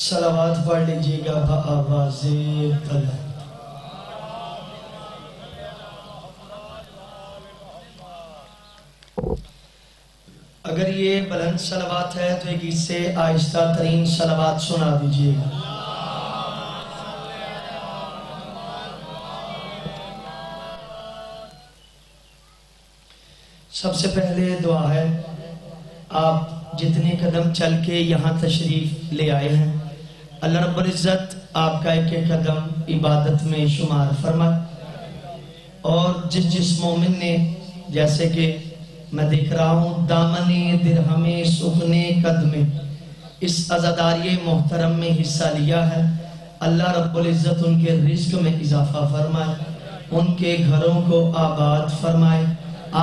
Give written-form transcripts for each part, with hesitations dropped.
صلوات پڑھ لیجئے گا بآواز بلند۔ اگر یہ بلند صلوات ہے تو ایک اس سے آہستہ ترین صلوات سنا دیجئے گا۔ سب سے پہلے دعا ہے، آپ جتنے قدم چل کے یہاں تشریف لے آئے ہیں اللہ رب العزت آپ کا ایک ایک قدم عبادت میں شمار فرمائے، اور جس مومن نے جیسے کہ میں دیکھ رہا ہوں دامن درہم سخن قدم اس عزاداری محترم میں حصہ لیا ہے، اللہ رب العزت ان کے رزق میں اضافہ فرمائے، ان کے گھروں کو آباد فرمائے،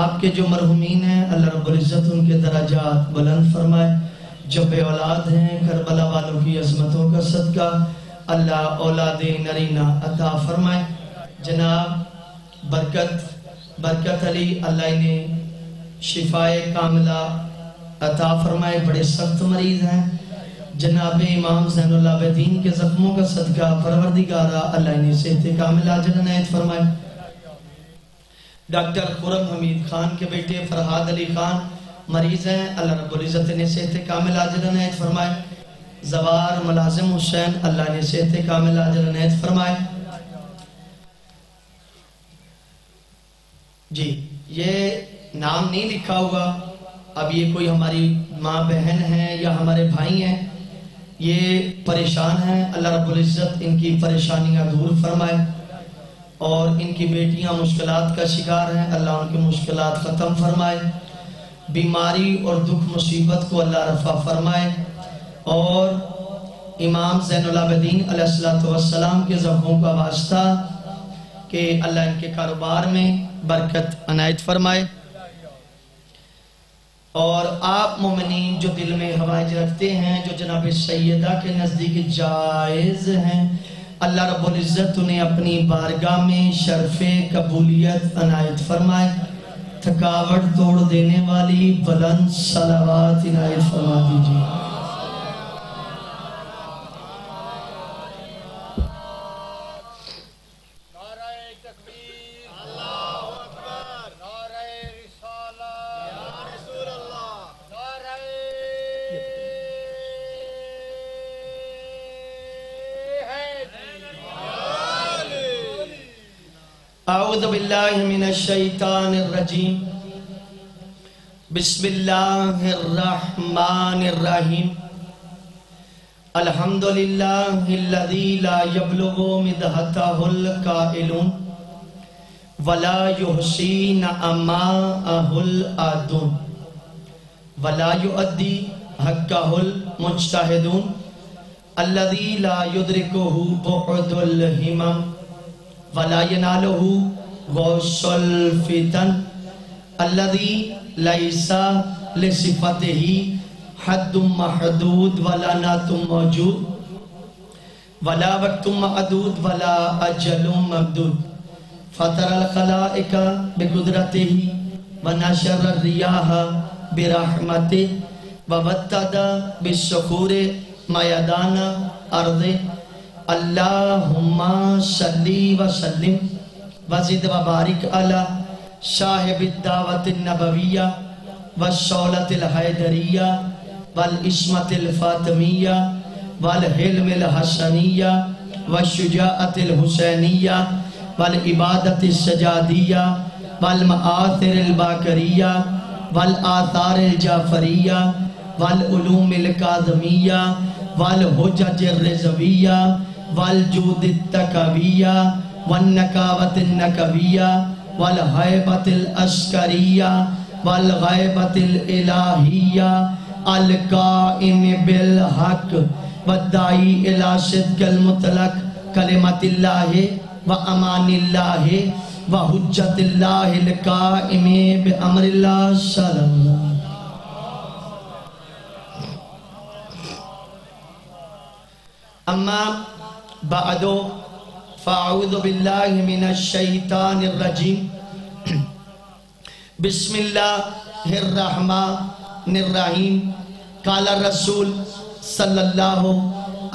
آپ کے جو مرحومین ہیں اللہ رب العزت ان کے درجات بلند فرمائے، جو بے اولاد ہیں کربلا والوں کی عظمتوں کا صدقہ اللہ اولاد نرینہ عطا فرمائے۔ جناب برکت علی اللہ انہیں شفائے کاملہ عطا فرمائے، بڑے سخت مریض ہیں، جناب امام زین العابدین کے زخموں کا صدقہ پروردگارہ اللہ انہیں صحت کاملہ عاجل عنایت فرمائے۔ ڈاکٹر خرم حمید خان کے بیٹے فرحاد علی خان مریض ہیں، اللہ رب العزت نے صحت کامل عاجل عنایت فرمائے۔ زوار ملازم حسین اللہ نے صحت کامل عاجل عنایت فرمائے۔ جی یہ نام نہیں لکھا ہوگا، اب یہ کوئی ہماری ماں بہن ہیں یا ہمارے بھائی ہیں، یہ پریشان ہیں، اللہ رب العزت ان کی پریشانیاں دور فرمائے، اور ان کی بیٹیاں مشکلات کا شکار ہیں، اللہ ان کی مشکلات ختم فرمائے، بیماری اور دکھ مصیبت کو اللہ رفع فرمائے، اور امام زین العابدین علیہ السلام کے زخموں کا واسطہ کہ اللہ ان کے کاروبار میں برکت عنایت فرمائے، اور آپ مومنین جو دل میں حوائج رکھتے ہیں جو جناب سیدہ کے نزدیک جائز ہیں، اللہ رب العزت انہیں اپنی بارگاہ میں شرف قبولیت عنایت فرمائے، تھکاوٹ توڑ دینے والی بلند صلوات عنایت فرما دیجیے۔ اعوذ باللہ من الشیطان الرجیم، بسم اللہ الرحمن الرحیم، الحمدللہ الذی لا یبلغ مدحتہ القائلون ولا یحصی نعماءہ العادون ولا یؤدی حقہ المجتہدون الذی لا یدرکہ بعد الہمم ولا ينالہ غوث الفتن الذي ليس لصفته حد محدود ولا نات موجود ولا وقت معدود ولا اجل ممدود فطر الخلائق بقدرته ونشر الرياح برحمته ووتد بالصخور میدان ارضه اللہم صلی وسلم وزد وبارک علی صاحب الدعوت النبویہ والصولت الحیدریہ والعصمت الفاطمیہ والحلم الحسنیہ والشجاعت الحسینیہ والعبادت السجادیہ والمآثر الباکریہ والآثار الجعفریہ والعلوم القاظمیہ والحجج الرضویہ والجود التقویہ والنکاوت النکویہ والحیبت العسکریہ والغیبت الالہیہ القائم بالحق والدائی الى صدق المطلق کلمت اللہ و امان اللہ و حجت اللہ القائم بامر اللہ صلی اللہ علیہ وسلم۔ اما بعد فاعوذ باللہ من الشیطان الرجیم، بسم اللہ الرحمن الرحیم، قال الرسول صلی اللہ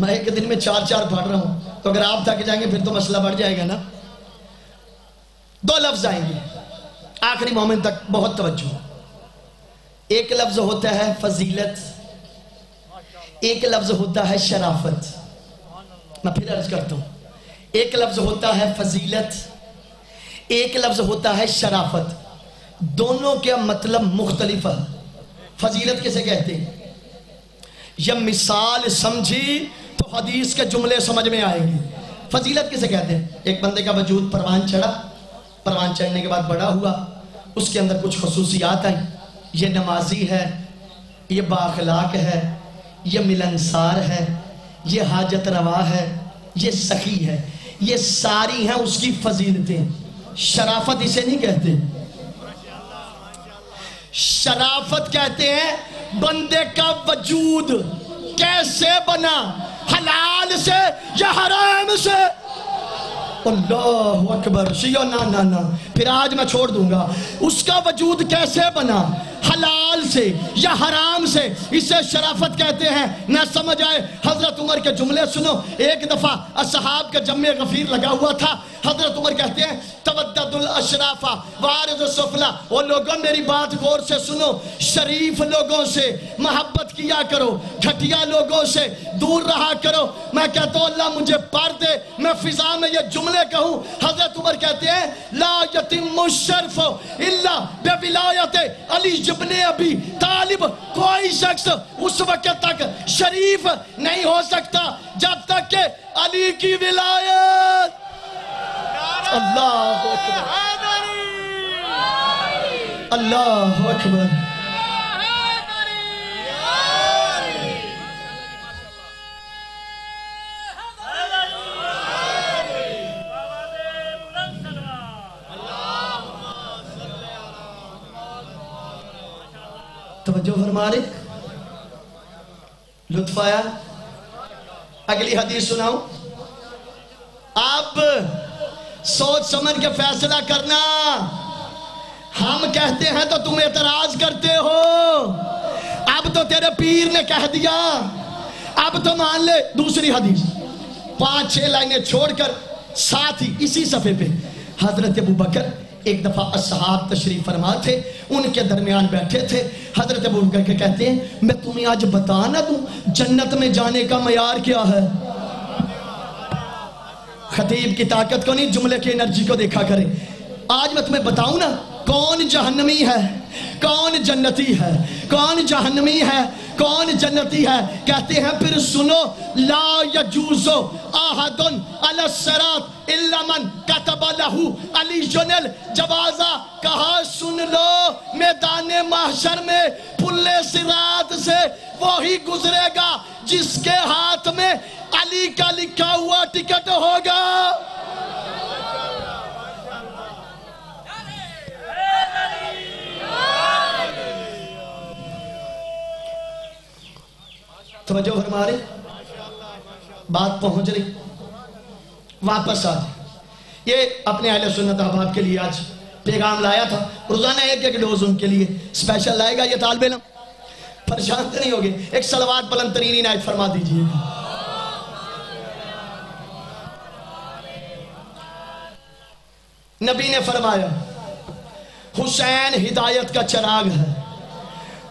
میں ایک دن میں 4 پڑھ رہا ہوں، تو اگر آپ تھک جائیں گے پھر تو مسئلہ بڑھ جائے گا نا۔ 2 لفظ آئیں گے آخری مومن تک، بہت توجہ۔ ایک لفظ ہوتا ہے فضیلت، ایک لفظ ہوتا ہے شرافت۔ میں پھر عرض کرتا ہوں، ایک لفظ ہوتا ہے فضیلت، ایک لفظ ہوتا ہے شرافت، دونوں کا مطلب مختلف ہے۔ فضیلت کسے کہتے ہیں؟ یہ مثال سمجھی تو حدیث کے جملے سمجھ میں آئیں گے۔ فضیلت کسے کہتے ہیں؟ ایک بندے کا وجود پروان چڑھا، پروان چڑھنے کے بعد بڑا ہوا، اس کے اندر کچھ خصوصیات آئیں، یہ نمازی ہے، یہ بااخلاق ہے، یہ ملنسار ہے، یہ حاجت روا ہے، یہ سخی ہے، یہ ساری ہیں اس کی فضیلتیں۔ شرافت اسے نہیں کہتے، شرافت کہتے ہیں بندے کا وجود کیسے بنا، حلال سے یا حرام سے۔ اللہ اکبر، شیعہ نا پھر آج میں چھوڑ دوں گا۔ اس کا وجود کیسے بنا، حلال سے یا حرام سے، اسے شرافت کہتے ہیں۔ نہ سمجھ آئے، حضرت عمر کے جملے سنو۔ ایک دفعہ اصحاب کے جمع غفیر لگا ہوا تھا، حضرت عمر کہتے ہیں تودد الاشرافہ وارض السفلہ، وہ لوگوں میری بات غور سے سنو، شریف لوگوں سے محبت کیا کرو، گھٹیا لوگوں سے دور رہا کرو۔ میں کہتا ہوں اللہ مجھے پار دے میں فضا میں یہ جملے کہوں۔ حضرت عمر کہتے ہیں لا یتم الشرف الا بولایت علی ابن ابی طالب، کوئی شخص اس وقت تک شریف نہیں ہو سکتا جب تک کہ علی کی ولایت۔ اللہ اکبر، اللہ اکبر۔ توجہ فرما رہے، لطف آیا؟ اگلی حدیث سناؤں۔ اب سوچ سمجھ کے فیصلہ کرنا، ہم کہتے ہیں تو تم اعتراض کرتے ہو، اب تو تیرے پیر نے کہہ دیا، اب تو مان لے۔ دوسری حدیث 5-6 لائنیں چھوڑ کر ساتھ ہی اسی صفحے پہ حضرت ابوبکر ایک دفعہ اصحاب تشریف فرما تھے، ان کے درمیان بیٹھے تھے۔ حضرت ابوبکر کے کہتے ہیں میں تمہیں آج بتا نہ دوں جنت میں جانے کا معیار کیا ہے۔ خطیب کی طاقت کو نہیں، جملے کی انرجی کو دیکھا کرے۔ آج میں تمہیں بتاؤں نا کون جہنمی ہے، کون جنتی ہے، کون جہنمی ہے، کون جنتی ہے۔ کہتے ہیں پھر سنو، لا یجوز احد علی الصراط الا من کتب لہ علی الجواز۔ کہا سن لو، میدان محشر میں پلے صراط سے وہی گزرے گا جس کے ہاتھ میں علی کا لکھا ہوا ٹکٹ ہوگا۔ توجہ فرما رہے، بات پہنچ رہی، واپس آ جائے۔ یہ اپنے اہل سنت احباب کے لیے آج پیغام لایا تھا، روزانہ ایک ڈوز ان کے لیے اسپیشل لائے گا۔ یہ طالب علم پریشان نہیں ہوگے، ایک صلوات بلند ترین عنایت فرما دیجئے۔ نبی نے فرمایا حسین ہدایت کا چراغ ہے،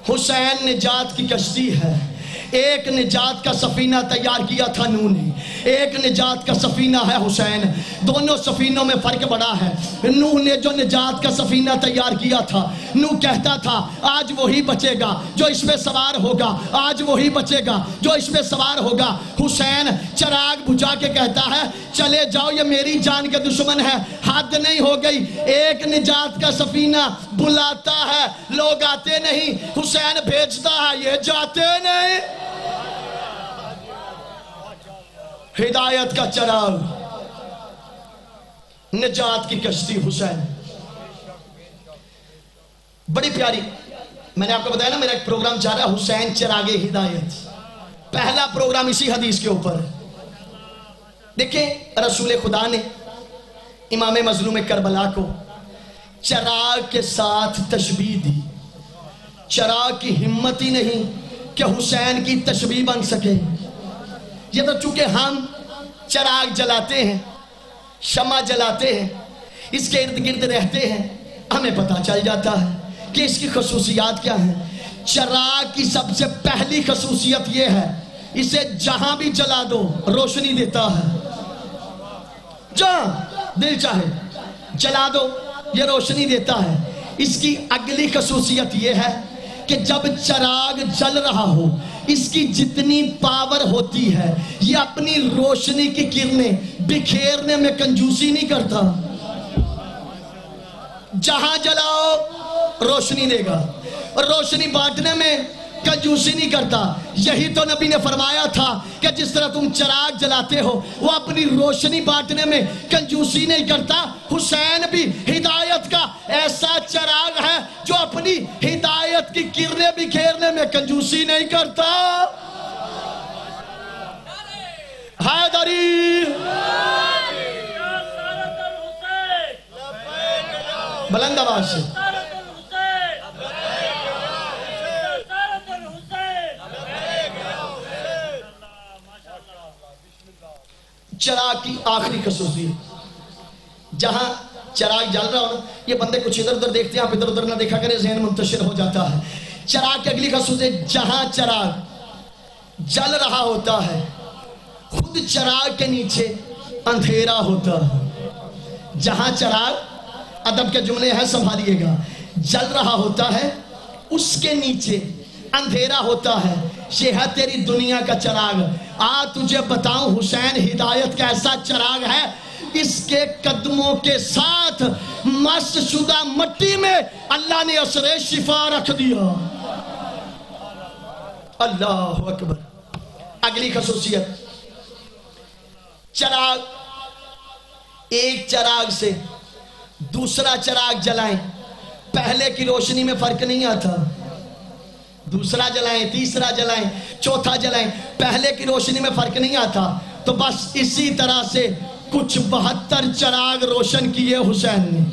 حسین نجات کی کشتی ہے۔ ایک نجات کا سفینہ تیار کیا تھا نوح نے، ایک نجات کا سفینہ ہے حسین۔ دونوں سفینوں میں فرق بڑا ہے۔ نوح نے جو نجات کا سفینہ تیار کیا تھا، نوح کہتا تھا آج وہی بچے گا جو اس پہ سوار ہوگا، آج وہی بچے گا جو اس پہ سوار ہوگا۔ حسین چراغ بجھا کے کہتا ہے چلے جاؤ، یہ میری جان کے دشمن ہے، حد نہیں ہو گئی۔ ایک نجات کا سفینہ بلاتا ہے، لوگ آتے نہیں، حسین بھیجتا ہے، یہ جاتے نہیں۔ ہدایت کا چراغ، نجات کی کشتی حسین۔ بڑی پیاری، میں نے آپ کو بتایا نا میرا ایک پروگرام چاہ رہا ہے حسین چراغ ہدایت، پہلا پروگرام اسی حدیث کے اوپر۔ دیکھیں رسول خدا نے امام مظلوم کربلا کو چراغ کے ساتھ تشبیہ دی۔ چراغ کی ہمت ہی نہیں کہ حسین کی تشبیہ بن سکے، یہ تو چونکہ ہم چراغ جلاتے ہیں، شمع جلاتے ہیں، اس کے ارد گرد رہتے ہیں، ہمیں پتہ چل جاتا ہے کہ اس کی خصوصیات کیا ہیں۔ چراغ کی سب سے پہلی خصوصیت یہ ہے، اسے جہاں بھی جلا دو روشنی دیتا ہے، جہاں دل چاہے جلا دو یہ روشنی دیتا ہے۔ اس کی اگلی خصوصیت یہ ہے کہ جب چراغ جل رہا ہو، اس کی جتنی پاور ہوتی ہے، یہ اپنی روشنی کی کرنیں بکھیرنے میں کنجوسی نہیں کرتا، جہاں جلاؤ روشنی دے گا، اور روشنی بانٹنے میں کنجوسی نہیں کرتا۔ یہی تو نبی نے فرمایا تھا کہ جس طرح تم چراغ جلاتے ہو وہ اپنی روشنی بانٹنے میں کنجوسی نہیں کرتا، حسین بھی ہدایت کا ایسا چراغ ہے جو اپنی ہدایت کی کرنیں بکھیرنے میں کنجوسی نہیں کرتا۔ حیدری بلند آواز سے چراغ کی آخری خصوصیت، جہاں چراغ جل رہا ہو، یہ بندے کچھ ادھر ادھر دیکھتے ہیں، آپ ادھر ادھر نہ دیکھا کریں، ذہن منتشر ہو جاتا ہے۔ چراغ کی اگلی خصوصیت، جہاں چراغ جل رہا ہوتا ہے خود چراغ کے نیچے اندھیرا ہوتا ہے۔ جہاں چراغ، ادب کے جملے ہیں سنبھالیے گا، جل رہا ہوتا ہے اس کے نیچے اندھیرا ہوتا ہے۔ یہ ہے تیری دنیا کا چراغ۔ تجھے بتاؤں حسین ہدایت کا ایسا چراغ ہے، اس کے قدموں کے ساتھ مس شدہ مٹی میں اللہ نے اثر شفا رکھ دیا۔ اللہ اکبر۔ اگلی خصوصیت، چراغ، ایک چراغ سے دوسرا چراغ جلائیں، پہلے کی روشنی میں فرق نہیں آتا، دوسرا جلائیں، تیسرا جلائیں، چوتھا جلائیں، پہلے کی روشنی میں فرق نہیں آتا۔ تو بس اسی طرح سے کچھ 72 چراغ روشن کیے حسین نے،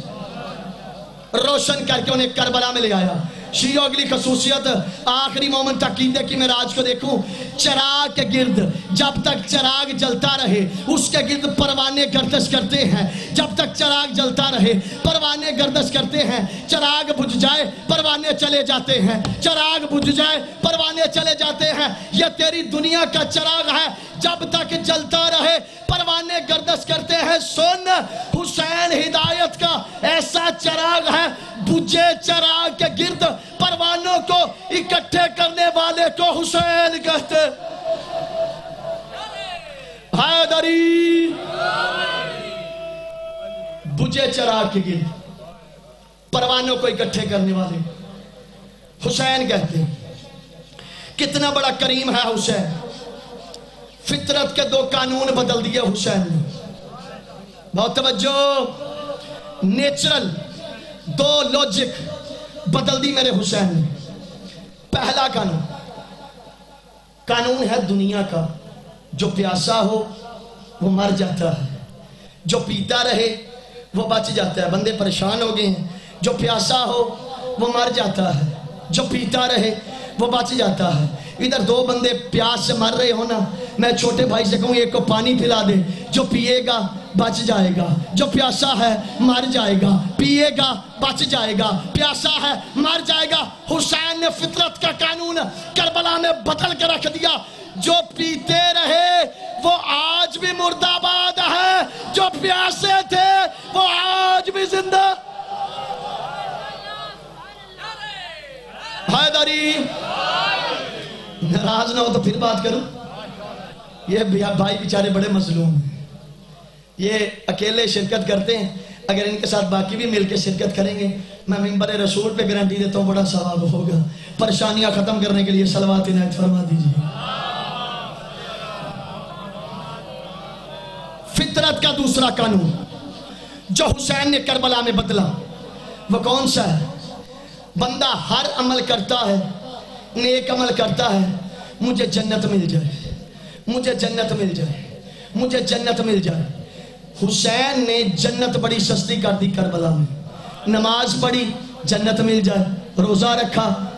روشن کر کے انہیں کربلا میں لے آیا۔ شیعہ اگلی خصوصیت، آخری مومن عقیدے کی معراج کو دیکھوں، چراغ کے گرد جب تک چراغ جلتا رہے اس کے گرد پروانے گردش کرتے ہیں، جب تک چراغ جلتا رہے پروانے گردش کرتے ہیں، چراغ بجھ جائے پروانے چلے جاتے ہیں، چراغ بجھ جائے پروانے چلے جاتے ہیں۔ یہ تیری دنیا کا چراغ ہے، جب تک جلتا رہے پروانے گردش کرتے ہیں۔ سن، حسین ہدایت کا ایسا چراغ ہے، بجھے چراغ کے گرد پروانوں کو اکٹھے کرنے والے کو حسین کہتے۔ حیدری، بجھے چراغ کے گرد پروانوں کو اکٹھے کرنے والے حسین کہتے۔ کتنا بڑا کریم ہے حسین، فطرت کے 2 قانون بدل دیے حسین نے۔ بہت توجہ، نیچرل 2 لوجک بدل دی میرے حسین نے۔ پہلا قانون ہے دنیا کا، جو پیاسا ہو وہ مر جاتا ہے، جو پیتا رہے وہ بچ جاتا ہے۔ بندے پریشان ہو گئے ہیں، جو پیاسا ہو وہ مر جاتا ہے، جو پیتا رہے وہ بچ جاتا ہے۔ ادھر 2 بندے پیاس سے مر رہے ہو نا، میں چھوٹے بھائی سے کہوں ایک کو پانی پلا دے، جو پیے گا بچ جائے گا، جو پیاسا ہے مر جائے گا، پیے گا بچ جائے گا، پیاسا ہے مر جائے گا۔ حسین نے فطرت کا قانون کربلا میں بدل کے رکھ دیا، جو پیتے رہے وہ آج بھی مرد آباد ہے، جو پیاسے تھے وہ آج بھی زندہ۔ حیدری، ناراض نہ ہو تو پھر بات کروں۔ یہ بھائی بیچارے بڑے مظلوم ہیں، یہ اکیلے شرکت کرتے ہیں، اگر ان کے ساتھ باقی بھی مل کے شرکت کریں گے میں منبر رسول پہ گارنٹی دیتا ہوں بڑا ثواب ہوگا۔ پریشانیاں ختم کرنے کے لیے صلوات عنایت فرما دیجیے۔ فطرت کا دوسرا قانون جو حسین نے کربلا میں بدلا وہ کون سا ہے؟ بندہ ہر عمل کرتا ہے، نیک عمل کرتا ہے، مجھے جنت مل جائے، مجھے جنت مل جائے، مجھے جنت مل جائے۔ حسین نے جنت بڑی سستی کر دی کربلا میں، نماز پڑھی جنت مل جائے، روزہ رکھا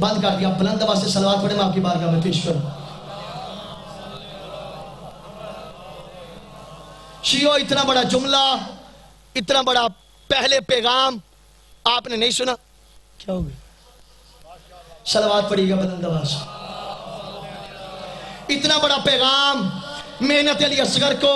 بند کر دیا. بلند آواز سے صلوات پڑھیں, میں آپ کی بارگاہ میں پیش کروں. شیعو اتنا بڑا جملہ, اتنا بڑا پہلے پیغام آپ نے نہیں سنا. کیا ہو گیا؟ صلوات پڑھیے گا بلند آواز. اتنا بڑا پیغام محنت علی اصغر کو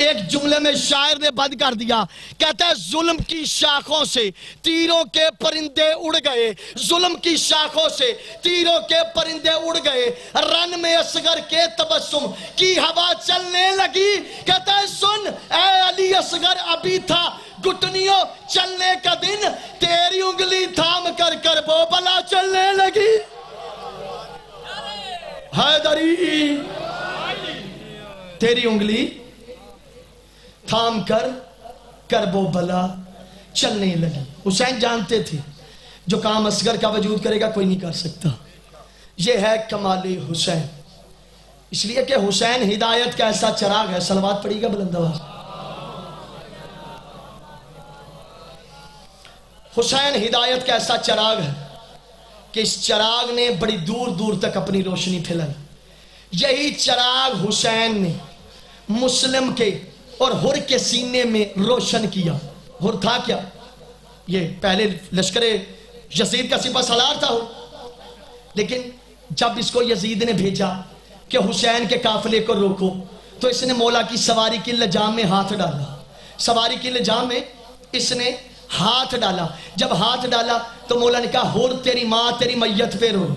ایک جملے میں شاعر نے بند کر دیا. کہتا ہے ظلم کی شاخوں سے تیروں کے پرندے اڑ گئے, ظلم کی شاخوں سے تیروں کے پرندے اڑ گئے, رن میں اصغر کے تبسم کی ہوا چلنے لگی. کہتا ہے سن اے علی اصغر, ابھی تھا گھٹنیوں چلنے کا دن, تیری انگلی تھام کر کر وہ بلا چلنے لگی. حیدری تیری انگلی تھام کر کرب و بلا چلنے لگی. حسین جانتے تھے جو کام اصغر کا وجود کرے گا کوئی نہیں کر سکتا. یہ ہے کمال حسین. اس لیے کہ حسین ہدایت کا ایسا چراغ ہے. صلوات پڑھی گا بلند آواز. حسین ہدایت کا ایسا چراغ ہے کہ اس چراغ نے بڑی دور دور تک اپنی روشنی پھیلائی. یہی چراغ حسین نے مسلم کے اور حر کے سینے میں روشن کیا. حر تھا کیا؟ یہ پہلے لشکر یزید کا سپہ سالار تھا, لیکن جب اس کو یزید نے بھیجا کہ حسین کے قافلے کو روکو تو اس نے مولا کی سواری کی لجام میں ہاتھ ڈالا. سواری کی لجام میں اس نے ہاتھ ڈالا. جب ہاتھ ڈالا تو مولا نے کہا حر تیری ماں تیری میت پہ رو,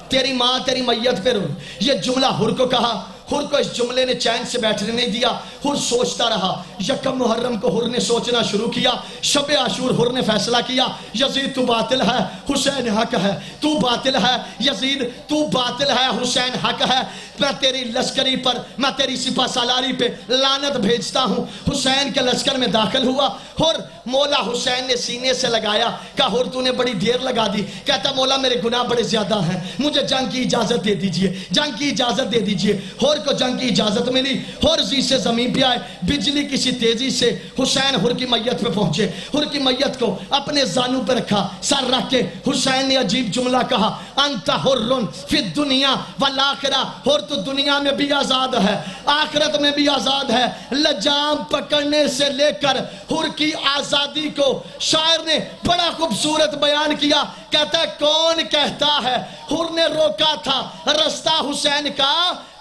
تیری ماں تیری میت پہ رو. یہ جملہ حر کو کہا. حر کو اس جملے نے چین سے بیٹھنے نہیں دیا. حر سوچتا رہا. یکم محرم کو حر نے سوچنا شروع کیا. شب عاشور حر نے فیصلہ کیا یزید تو باطل ہے حسین حق ہے. تو باطل ہے یزید, تو باطل ہے حسین حق ہے. میں تیری لشکری پر, میں تیری سپہ سالاری پہ لعنت بھیجتا ہوں. حسین کے لشکر میں داخل ہوا. حر مولا حسین نے سینے سے لگایا. کہا حر تو نے بڑی دیر لگا دی. کہتا مولا میرے گناہ بڑے زیادہ ہیں, مجھے جنگ کی اجازت دے دیجئے, جنگ کی اجازت دے دیجئے. حر کو جنگ کی اجازت ملی. حر زی سے زمین پہ آئے. بجلی کسی تیزی سے حسین حر کی میت پہ پہنچے. حر کی میت کو اپنے زانوں پہ رکھا, سر رکھ کے حسین نے عجیب جملہ کہا انت حر فی الدنیا والآخرہ. حر تو دنیا میں بھی آزاد ہے, آخرت میں بھی آزاد ہے. لجام پکڑنے سے لے کر حر کی آزادی کو شاعر نے بڑا خوبصورت بیان کیا. کہتا ہے کون کہتا ہے حر نے روکا تھا رستہ حسین کا,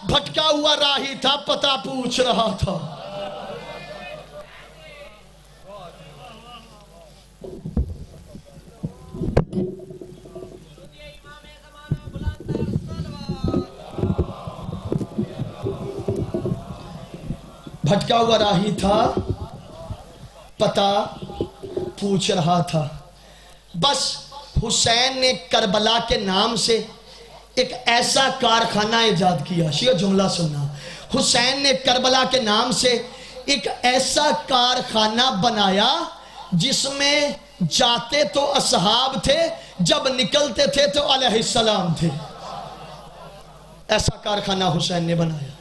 بھٹکا ہوا راہی تھا پتہ پوچھ رہا تھا. بھٹکا ہوا راہی تھا پتہ پوچھ رہا تھا. بس حسین نے کربلا کے نام سے ایک ایسا کارخانہ ایجاد کیا. شیعہ جملہ سننا, حسین نے کربلا کے نام سے ایک ایسا کارخانہ بنایا جس میں جاتے تو اصحاب تھے, جب نکلتے تھے تو علیہ السلام تھے. ایسا کارخانہ حسین نے بنایا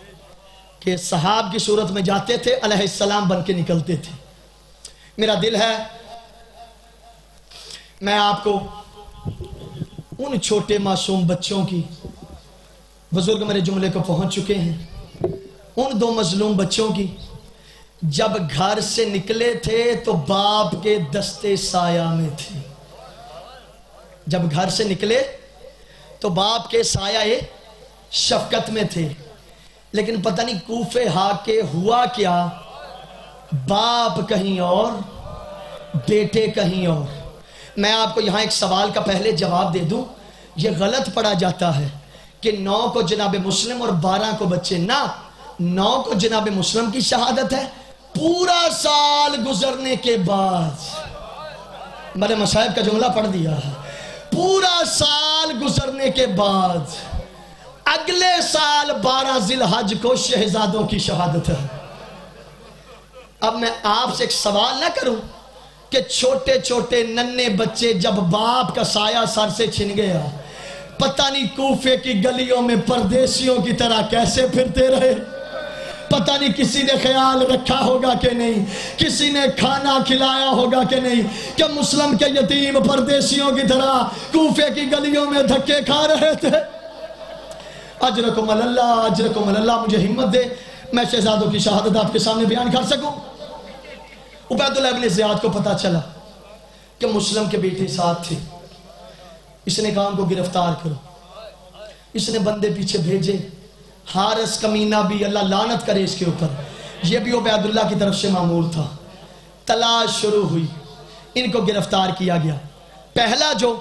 کہ صحاب کی صورت میں جاتے تھے, علیہ السلام بن کے نکلتے تھے. میرا دل ہے میں آپ کو ان چھوٹے معصوم بچوں کی, بزرگ میرے جملے کو پہنچ چکے ہیں, ان دو مظلوم بچوں کی جب گھر سے نکلے تھے تو باپ کے دستے سایہ میں تھے. جب گھر سے نکلے تو باپ کے سایہ شفقت میں تھے, لیکن پتہ نہیں کوفے ہا کے ہوا کیا, باپ کہیں اور بیٹے کہیں اور. میں آپ کو یہاں ایک سوال کا پہلے جواب دے دوں. یہ غلط پڑا جاتا ہے کہ 9 کو جناب مسلم اور 12 کو بچے. نہ, 9 کو جناب مسلم کی شہادت ہے, پورا سال گزرنے کے بعد, میں نے مصائب کا جملہ پڑھ دیا ہے, پورا سال گزرنے کے بعد اگلے سال 12 ذی الحج کو شہزادوں کی شہادت ہے. اب میں آپ سے ایک سوال نہ کروں کہ چھوٹے چھوٹے ننھے بچے جب باپ کا سایہ سر سے چھن گیا, پتہ نہیں کوفے کی گلیوں میں پردیسیوں کی طرح کیسے پھرتے رہے, پتہ نہیں کسی نے خیال رکھا ہوگا کہ نہیں، کسی نے کھانا کھلایا ہوگا کہ نہیں، کہ مسلم کے یتیم پردیسیوں کی طرح کوفے کی گلیوں میں دھکے کھا رہے تھے۔ اجرکم اللہ، اجرکم اللہ۔ مجھے ہمت دے میں شہزادوں کی شہادت آپ کے سامنے بیان کر سکوں۔ عبید اللہ ابن زیاد کو پتا چلا کہ مسلم کے بیٹے ساتھ تھے، اس نے کہا ان کو گرفتار کرو۔ اس نے بندے پیچھے بھیجے، حارس کمینہ بھی، اللہ لعنت کرے اس کے اوپر، یہ بھی عبید اللہ کی طرف سے معمول تھا۔ تلاش شروع ہوئی، ان کو گرفتار کیا گیا۔ پہلا جو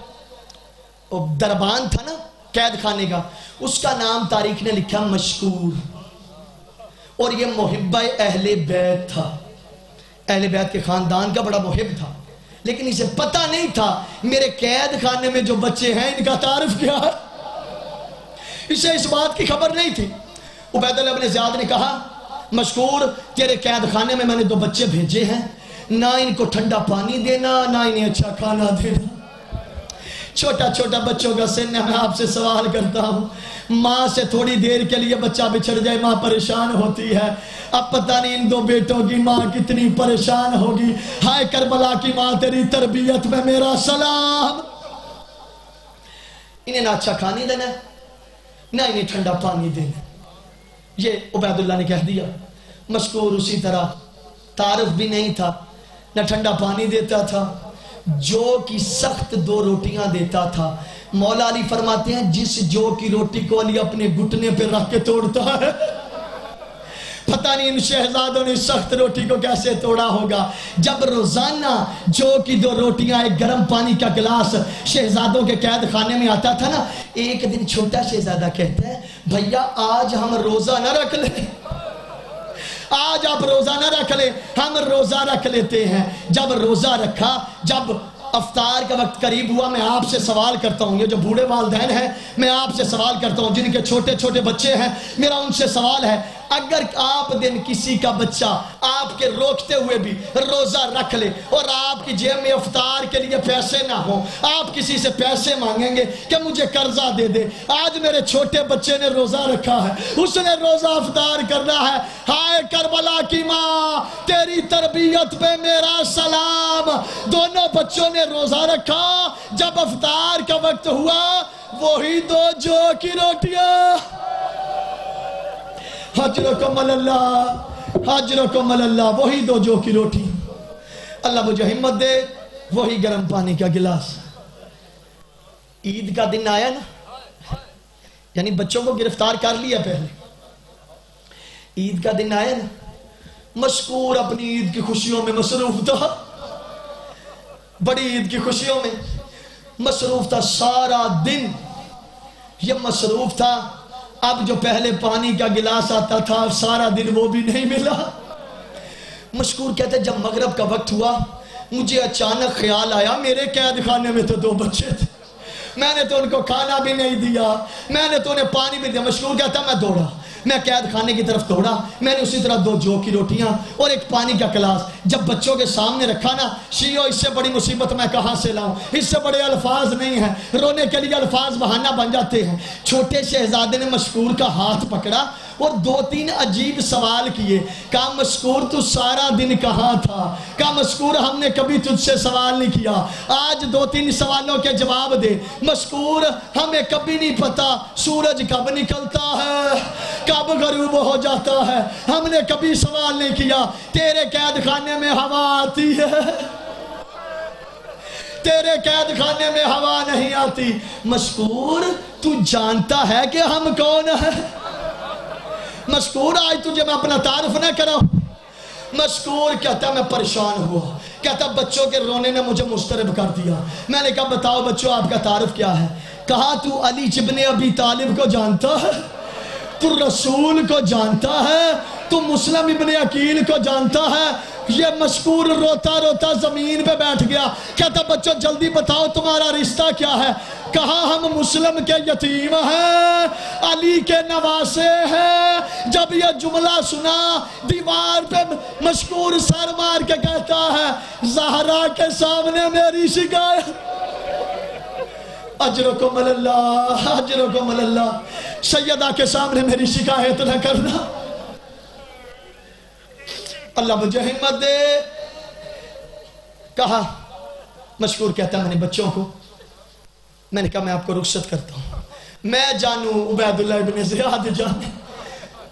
دربان تھا نا قید خانے کا، اس کا نام تاریخ نے لکھا مشکور، اور یہ محب اہل بیت تھا، اہل بیت کے خاندان کا بڑا محب تھا، لیکن اسے پتہ نہیں تھا میرے قید خانے میں جو بچے ہیں ان کا تعارف کیا ہے، اسے اس بات کی خبر نہیں تھی۔ عبید اللہ ابن زیاد نے کہا مشکور تیرے قید خانے میں نے 2 بچے بھیجے ہیں، نہ ان کو ٹھنڈا پانی دینا نہ انہیں اچھا کھانا دینا، چھوٹا چھوٹا بچوں کا سن ہے، میں آپ سے سوال کرتا ہوں، ماں سے تھوڑی دیر کے لیے بچہ بچھڑ جائے ماں پریشان ہوتی ہے، اب پتہ نہیں ان 2 بیٹوں کی ماں کتنی پریشان ہوگی۔ ہائے کربلا کی ماں تیری تربیت میں میرا سلام۔ انہیں نہ اچھا کھانے دینا نہ انہیں ٹھنڈا پانی دینا، یہ عبید اللہ نے کہہ دیا۔ مشکور اسی طرح، تعارف بھی نہیں تھا، نہ ٹھنڈا پانی دیتا تھا، جو کی سخت 2 روٹیاں دیتا تھا۔ مولا علی فرماتے ہیں جس جو کی روٹی کو علی اپنے گھٹنے پہ رکھ کے توڑتا ہے، پتہ نہیں ان شہزادوں نے سخت روٹی کو کیسے توڑا ہوگا۔ جب روزانہ جو کی 2 روٹیاں ایک گرم پانی کا گلاس شہزادوں کے قید خانے میں آتا تھا نا، ایک دن چھوٹا شہزادہ کہتا ہے بھیا آج ہم روزہ نہ رکھ لیں، آج آپ روزہ نہ رکھ لیں، ہم روزہ رکھ لیتے ہیں۔ جب روزہ رکھا، جب افطار کا وقت قریب ہوا، میں آپ سے سوال کرتا ہوں، یہ جو بوڑھے والدین ہیں میں آپ سے سوال کرتا ہوں، جن کے چھوٹے چھوٹے بچے ہیں، میرا ان سے سوال ہے، اگر آپ دن کسی کا بچہ آپ کے روکتے ہوئے بھی روزہ رکھ لے اور آپ کی جیب میں افطار کے لیے پیسے نہ ہوں، آپ کسی سے پیسے مانگیں گے کہ مجھے قرضہ دے دے، آج میرے چھوٹے بچے نے روزہ رکھا ہے، اس نے روزہ افطار کرنا ہے، ہائے کربلا کی ماں تیری تربیت پہ میرا سلام۔ دونوں بچوں نے روزہ رکھا، جب افطار کا وقت ہوا وہی 2 جو کی روٹیاں، حجرکم اللہ، حجرکم اللہ، وہی 2 جو کی روٹی، اللہ مجھے ہمت دے، وہی گرم پانی کا گلاس۔ عید کا دن آیا نا، یعنی بچوں کو گرفتار کر لیا پہلے، عید کا دن آیا نا، مشکور اپنی عید کی خوشیوں میں مصروف تھا، بڑی عید کی خوشیوں میں مصروف تھا، سارا دن یہ مصروف تھا۔ اب جو پہلے پانی کا گلاس آتا تھا سارا دن وہ بھی نہیں ملا۔ مشکور کہتے جب مغرب کا وقت ہوا مجھے اچانک خیال آیا میرے قید خانے میں تو 2 بچے تھے، میں نے تو ان کو کھانا بھی نہیں دیا، میں نے تو انہیں پانی بھی دیا۔ مشکور کہتا میں دوڑا، میں قید خانے کی طرف دوڑا، میں نے اسی طرح 2 جو کی روٹیاں اور ایک پانی کا گلاس جب بچوں کے سامنے رکھا نا، شیعو اس سے بڑی مصیبت میں کہاں سے لاؤں، اس سے بڑے الفاظ نہیں ہیں، رونے کے لیے الفاظ بہانہ بن جاتے ہیں۔ چھوٹے شہزادے نے مشکور کا ہاتھ پکڑا اور 2-3 عجیب سوال کیے، کہا مشکور تو سارا دن کہاں تھا، کہا مشکور ہم نے کبھی تجھ سے سوال نہیں کیا، آج 2-3 سوالوں کے جواب دے۔ مشکور ہمیں کبھی نہیں پتا سورج کب نکلتا ہے کب غروب ہو جاتا ہے، ہم نے کبھی سوال نہیں کیا، تیرے قید خانے میں ہوا آتی ہے، تیرے قید خانے میں ہوا نہیں آتی۔ مشکور تو جانتا ہے کہ ہم کون ہیں؟ مشکور آج تجھے میں اپنا تعارف نہ کراؤں؟ مشکور کہتا میں پریشان ہوا، کہتا بچوں کے رونے نے مجھے مضطرب کر دیا۔ میں نے کہا بتاؤ بچوں آپ کا تعارف کیا ہے؟ کہا تو علی ابن ابی طالب کو جانتا ہے، تو رسول کو جانتا ہے، تو مسلم ابن عقیل کو جانتا ہے۔ یہ مشکور روتا روتا زمین پہ بیٹھ گیا، کہتا بچوں جلدی بتاؤ تمہارا رشتہ کیا ہے؟ کہا ہم مسلم کے یتیم ہیں، علی کے نواسے ہیں۔ جب یہ جملہ سنا دیوار پہ مشکور سر مار کے کہتا ہے زہرا کے سامنے میری شکایت، اجرکم اللہ، اجرکم اللہ، سیدہ کے سامنے میری شکایت نہ کرنا۔ اللہ مجھے ہمت دے. کہا مشکور کہتا میں نے بچوں کو، میں نے کہا میں آپ کو رخصت کرتا ہوں، میں جانوں عبید اللہ ابن زیاد جانوں.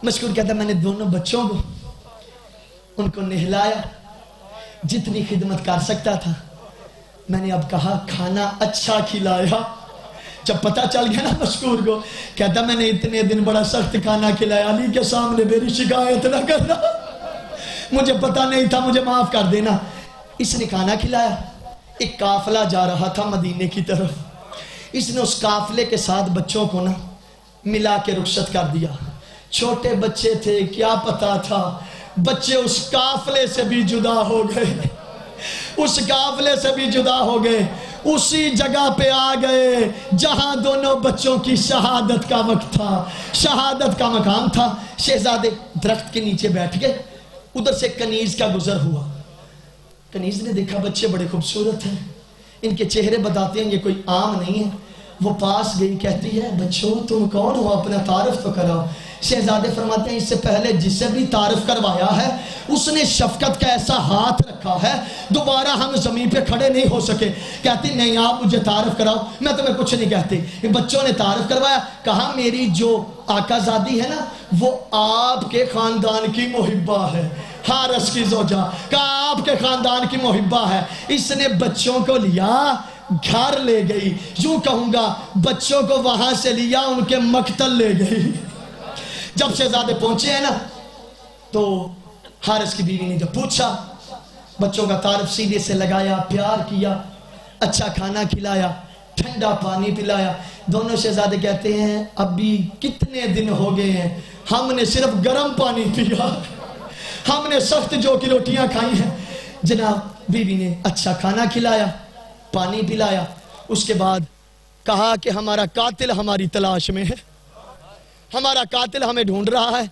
مشکور کہتا میں نے دونوں بچوں کو ان کو نہلایا، جتنی خدمت کر سکتا تھا. میں نے اب کہا کھانا اچھا کھلایا. جب پتہ چل گیا نا مشکور کو، کہتا میں نے اتنے دن بڑا سخت کھانا کھلایا، علی کے سامنے میری شکایت نہ کرنا، مجھے پتہ نہیں تھا، مجھے معاف کر دینا. اس نے کھانا کھلایا. ایک قافلہ جا رہا تھا مدینے کی طرف، اس نے اس قافلے کے ساتھ بچوں کو نا ملا کے رخصت کر دیا. چھوٹے بچے تھے، کیا پتا تھا، بچے اس قافلے سے بھی جدا ہو گئے، اس قافلے سے بھی جدا ہو گئے، اسی جگہ پہ آ گئے جہاں دونوں بچوں کی شہادت کا وقت تھا، شہادت کا مقام تھا. شہزادے درخت کے نیچے بیٹھ گئے. ادھر سے کنیز کا گزر ہوا. کنیز نے دیکھا بچے بڑے خوبصورت ہیں، ان کے چہرے بتاتے ہیں یہ کوئی عام نہیں ہے. وہ پاس گئی، کہتی ہے بچوں تم کون ہو، اپنا تعارف تو کراؤ. شہزادے فرماتے ہیں اس سے پہلے جسے بھی تعارف کروایا ہے اس نے شفقت کا ایسا ہاتھ رکھا ہے دوبارہ ہم زمین پہ کھڑے نہیں ہو سکے. کہتی نہیں آپ مجھے تعارف کراؤ، میں تمہیں کچھ نہیں کہتی. بچوں نے تعارف کروایا. کہا میری جو آقا زادی ہے نا وہ آپ کے خاندان کی محبہ ہے، حارث کی زوجہ. کہا آپ کے خاندان کی محبہ ہے. اس نے بچوں کو لیا، گھر لے گئی، یوں کہوں گا بچوں کو وہاں سے لیا ان کے مقتل لے گئی. جب شہزادے پہنچے ہیں نا تو حارث کی بیوی نے جب پوچھا، بچوں کا تعارف سیدھے سے لگایا، پیار کیا، اچھا کھانا کھلایا، ٹھنڈا پانی پلایا. دونوں شہزادے کہتے ہیں ابھی کتنے دن ہو گئے ہیں ہم نے صرف گرم پانی پیا، ہم نے سخت جو کی روٹیاں کھائی ہیں. جناب بیوی نے اچھا کھانا کھلایا، پانی پلایا. اس کے بعد کہا کہ ہمارا قاتل ہماری تلاش میں ہے، ہمارا قاتل ہمیں ڈھونڈ رہا ہے.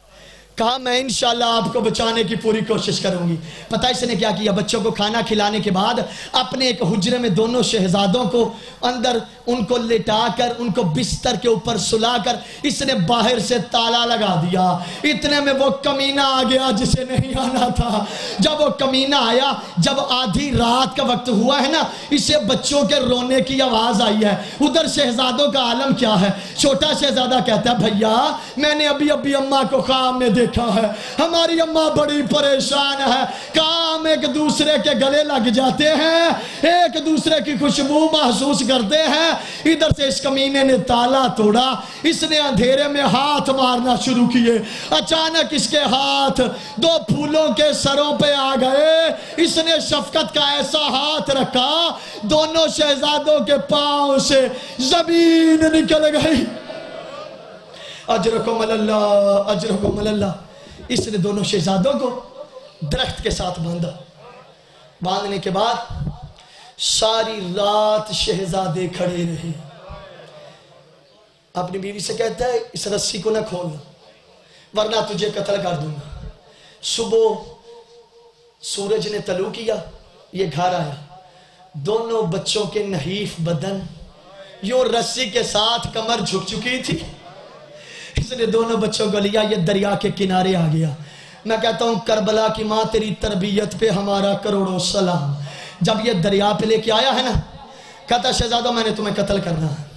کہا میں انشاءاللہ آپ کو بچانے کی پوری کوشش کروں گی. پتہ اس نے کیا کیا، بچوں کو کھانا کھلانے کے بعد اپنے ایک حجرے میں دونوں شہزادوں کو اندر ان کو لٹا کر ان کو بستر کے اوپر سلا کر اس نے باہر سے تالا لگا دیا. اتنے میں وہ کمینہ آ گیا جسے نہیں آنا تھا. جب وہ کمینہ آیا، جب آدھی رات کا وقت ہوا ہے نا، اسے بچوں کے رونے کی آواز آئی ہے. ادھر شہزادوں کا عالم کیا ہے. چھوٹا شہزادہ کہتا ہے بھیا میں نے ابھی اماں کو خواب میں دیکھا ہے، ہماری اماں بڑی پریشان ہے، کام ایک دوسرے کے گلے لگ جاتے ہیں، ایک دوسرے کی خوشبو محسوس کرتے ہیں. ادھر سے اس کمینے نے تالا توڑا، اس نے اندھیرے میں ہاتھ مارنا شروع کیے. اچانک اس کے ہاتھ دو پھولوں کے سروں پہ آ گئے. اس نے شفقت کا ایسا ہاتھ رکھا دونوں شہزادوں کے پاؤں سے زمین نکل گئی. اجرکم اللہ، اجرکم اللہ. اس نے دونوں شہزادوں کو درخت کے ساتھ باندھا. باندھنے کے بعد ساری رات شہزادے کھڑے رہے. اپنی بیوی سے کہتا ہے اس رسی کو نہ کھولنا ورنہ تجھے قتل کر دوں گا. صبح سورج نے طلوع کیا، یہ گھر آیا. دونوں بچوں کے نحیف بدن یوں رسی کے ساتھ کمر جھک چکی تھی. اس نے دونوں بچوں کو لیا، یہ دریا کے کنارے آ گیا. میں کہتا ہوں کربلا کی ماں تیری تربیت پہ ہمارا کروڑوں سلام. جب یہ دریا پہ لے کے آیا ہے نا، کہتا شہزادوں میں نے تمہیں قتل کرنا ہے،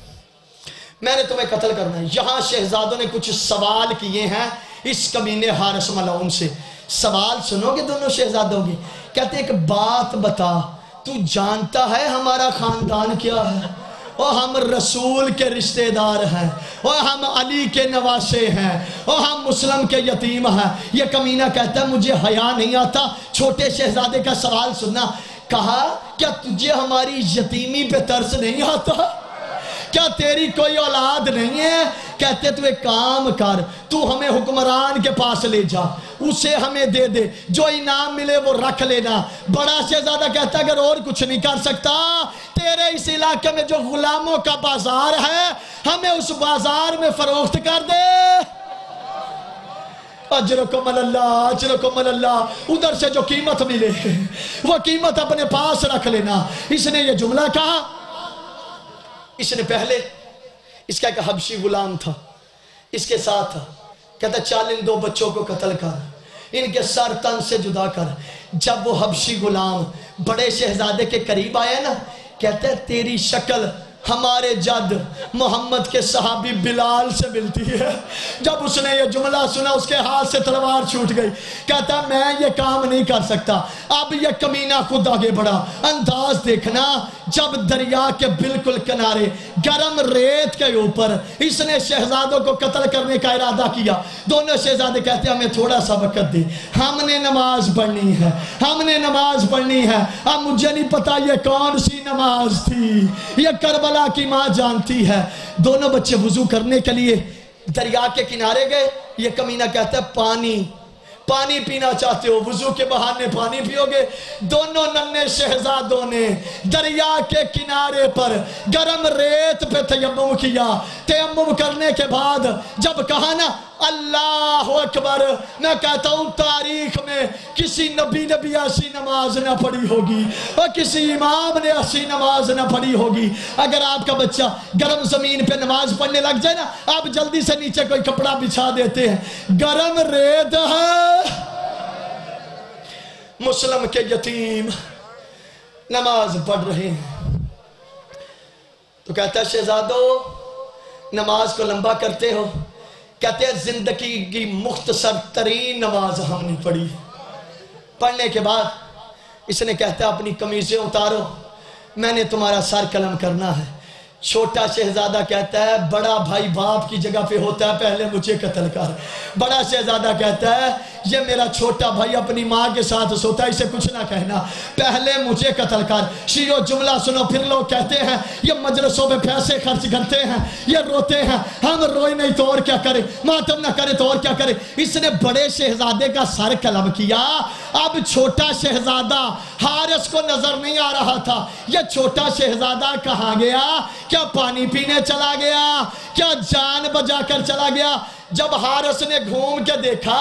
میں نے تمہیں قتل کرنا ہے. یہاں شہزادوں نے کچھ سوال کیے ہیں اس کمینے حارث ملعون سے. سوال سنو گے دونوں شہزادوں کی. کہتے ایک بات بتا، تو جانتا ہے ہمارا خاندان کیا ہے؟ اور ہم رسول کے رشتہ دار ہیں، اور ہم علی کے نواسے ہیں، اور ہم مسلم کے یتیم ہیں. یہ کمینہ کہتا ہے مجھے حیا نہیں آتا چھوٹے شہزادے کا سوال سننا. کہا کیا تجھے ہماری یتیمی پہ ترس نہیں آتا؟ کیا تیری کوئی اولاد نہیں ہے؟ کہتے تو ایک کام کر، تو ہمیں حکمران کے پاس لے جا، اسے ہمیں دے دے، جو انعام ملے وہ رکھ لینا. بڑا شہزادہ کہتا اگر اور کچھ نہیں کر سکتا، تیرے اس علاقے میں جو غلاموں کا بازار ہے ہمیں اس بازار میں فروخت کر دے. اجرکم اللہ، اجرکم اللہ. ادھر سے جو قیمت ملے وہ قیمت اپنے پاس رکھ لینا. اس نے یہ جملہ کہا. اس نے پہلے اس کا ایک حبشی غلام تھا، اس کے ساتھ تھا. کہتا چال ان دو بچوں کو قتل کر. ان کے سر تن سے جدا کر۔ جب وہ حبشی غلام بڑے شہزادے کے قریب آیا نا، کہتے ہیں تیری شکل ہمارے جد محمد کے صحابی بلال سے ملتی ہے۔ جب اس نے یہ جملہ سنا اس کے ہاتھ سے تلوار چھوٹ گئی، کہتا میں یہ کام نہیں کر سکتا۔ اب یہ کمینہ خود آگے بڑھا، انداز دیکھنا، جب دریا کے بالکل کنارے گرم ریت کے اوپر اس نے شہزادوں کو قتل کرنے کا ارادہ کیا۔ دونوں شہزادے کہتے ہیں ہمیں تھوڑا سا وقت دے، ہم نے نماز پڑھنی ہے، ہم نے نماز پڑھنی ہے۔ اب مجھے نہیں پتا یہ کون سی نماز تھی، یہ کربلا کی ماں جانتی ہے۔ دونوں بچے وضو کرنے کے لیے دریا کے کنارے گئے۔ یہ کمینہ کہتا ہے پانی پینا چاہتے ہو، وضو کے بہانے پانی پیو گے؟ دونوں ننھے شہزادوں نے دریا کے کنارے پر گرم ریت پہ تیمم کیا۔ تیمم کرنے کے بعد جب کہا نا اللہ اکبر، میں کہتا ہوں تاریخ میں کسی نبی نے بھی ایسی نماز نہ پڑھی ہوگی اور کسی امام نے ایسی نماز نہ پڑھی ہوگی۔ اگر آپ کا بچہ گرم زمین پہ نماز پڑھنے لگ جائے نا، آپ جلدی سے نیچے کوئی کپڑا بچھا دیتے ہیں، گرم ریت ہے۔ مسلم کے یتیم نماز پڑھ رہے ہیں تو کہتا ہے شہزادو نماز کو لمبا کرتے ہو؟ کہتے ہیں زندگی کی مختصر ترین نماز ہم نے پڑھی۔ پڑھنے کے بعد اس نے کہتا ہے اپنی قمیضیں اتارو، میں نے تمہارا سر قلم کرنا ہے۔ چھوٹا شہزادہ کہتا ہے بڑا بھائی باپ کی جگہ پہ ہوتا ہے، پہلے مجھے قتل کر۔ بڑا شہزادہ کہتا ہے یہ میرا چھوٹا بھائی اپنی ماں کے ساتھ سوتا ہے، اسے کچھ نہ کہنا، پہلے مجھے قتل کر۔ شیعو جملہ سنو، پھر لوگ کہتے ہیں یہ مجلسوں میں پیسے خرچ کرتے ہیں، یہ روتے ہیں، ہم روئے نہیں تو اور کیا کرے، ماتم نہ کرے تو اور کیا کرے۔ اس نے بڑے شہزادے کا سر قلم کیا۔ اب چھوٹا شہزادہ حارث کو نظر نہیں آ رہا تھا، یہ چھوٹا شہزادہ کہاں گیا؟ کیا پانی پینے چلا گیا؟ کیا جان بجا کر چلا گیا؟ جب حارث نے گھوم کے دیکھا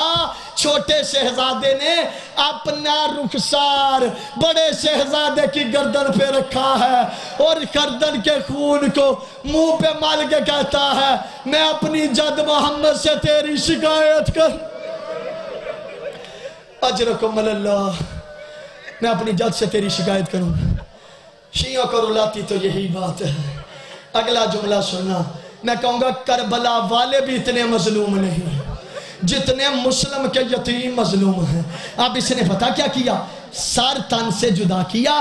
چھوٹے شہزادے نے اپنا رخسار بڑے شہزادے کی گردن پہ رکھا ہے اور گردن کے خون کو منہ پہ مال کے کہتا ہے میں اپنی جد محمد سے تیری شکایت کر اجرکم اللہ، میں اپنی جد سے تیری شکایت کروں۔ شیعوں کو رلاتی تو یہی بات ہے۔ اگلا جملہ سننا، میں کہوں گا کربلا والے بھی اتنے مظلوم نہیں جتنے مسلم کے یتیم مظلوم ہیں۔ اب اس نے پتا کیا کیا؟ سر تن سے جدا کیا،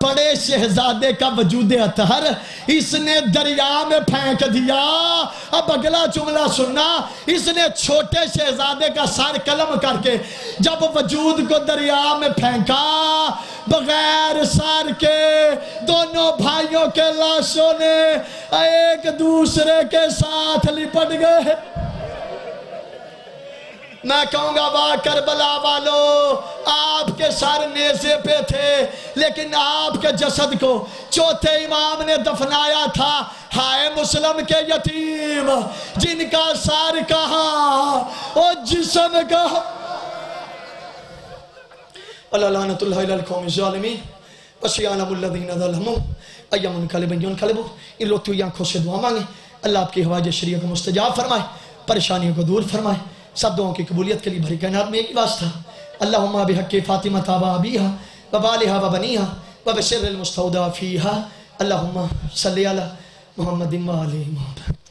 بڑے شہزادے کا وجود اطہر اس نے دریا میں پھینک دیا۔ اب اگلا جملہ سننا، اس نے چھوٹے شہزادے کا سر قلم کر کے جب وجود کو دریا میں پھینکا، بغیر سر کے دونوں بھائیوں کے لاشوں نے ایک دوسرے کے ساتھ لپٹ گئے۔ میں کہوں گا واہ کربلا والو، آپ کے سر نیزے پہ تھے لیکن آپ کے جسد کو چوتھے امام نے دفنایا تھا۔ ہائے مسلم کے یتیم جن کا سر کہاں اور جسم کہاں۔ اللہ لعنت اللہ علی القوم الظالمین وسیعلم الذین ظلموا ای منقلب ینقلبون۔ ان لوگ تو آنکھوں سے دعا مانگیں، اللہ آپ کی حوائج شریعہ کو مستجاب فرمائے، پریشانیوں کو دور فرمائے، سب دعاوں کی قبولیت کے لیے بھری کائنات میں ایک ہی واسطہ، اللہم بحق فاطمہ و ابیہا و بالہا و بنیہا و بشر المستودع فیہا، اللہم صلی علی محمد و آلہ محمد۔